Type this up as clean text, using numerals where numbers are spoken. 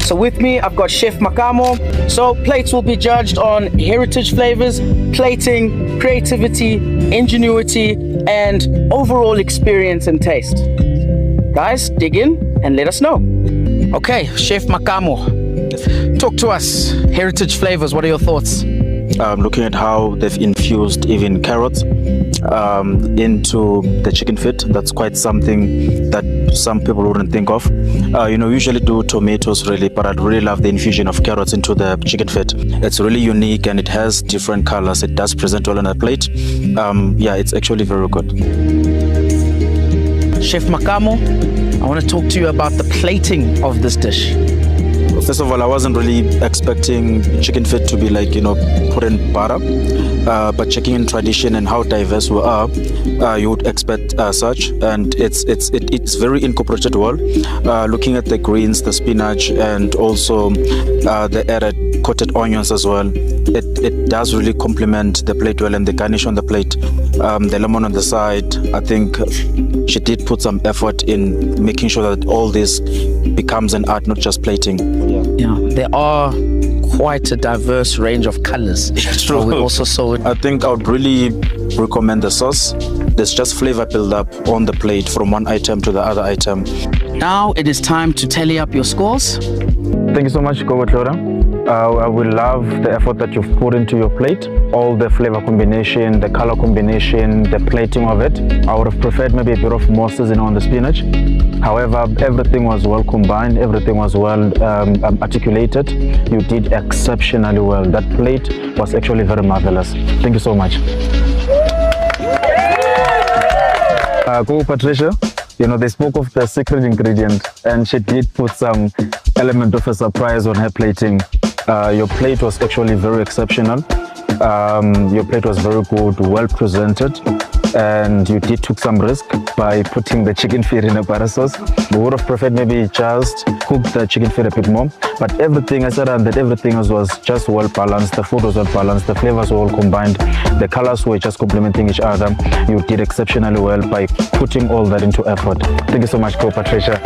So with me, I've got Chef Makamo. So plates will be judged on heritage flavors, plating, creativity, ingenuity, and overall experience and taste. Guys, dig in and let us know. Okay, Chef Makamo, talk to us. Heritage flavors, what are your thoughts? Looking at how they've infused even carrots into the chicken feet, that's quite something that some people wouldn't think of. Usually do tomatoes really, but I'd really love the infusion of carrots into the chicken feet. It's really unique and it has different colors. It does present well on a plate. It's actually very good. Chef Makamo, I want to talk to you about the plating of this dish. First of all, I wasn't really expecting chicken feet to be put in butter, but checking in tradition and how diverse we are, you would expect such, and it's very incorporated well. Looking at the greens, the spinach, and also the added coated onions as well, it does really complement the plate well, and the garnish on the plate, the lemon on the side. I think she did put some effort in making sure that all this becomes an art, not just plating. Yeah, there are quite a diverse range of colors. True. We also saw it. I think I would really recommend the sauce. There's just flavor build up on the plate from one item to the other item. Now it is time to tally up your scores. Thank you so much, Gogotlora. I will love the effort that you've put into your plate, all the flavor combination, the color combination, the plating of it. I would have preferred maybe a bit of more seasoning on the spinach. However, everything was well combined, everything was well articulated. You did exceptionally well. That plate was actually very marvelous. Thank you so much. Go Patricia. They spoke of the secret ingredient, and she did put some element of a surprise on her plating. Your plate was actually very exceptional. Your plate was very good, well presented, and you did took some risk by putting the chicken feet in a butter sauce. We would have preferred maybe just cook the chicken feet a bit more, but everything, I said that everything was just well balanced. The food was well balanced, the flavors were all combined, the colors were just complementing each other. You did exceptionally well by putting all that into effort. Thank you so much, Patricia.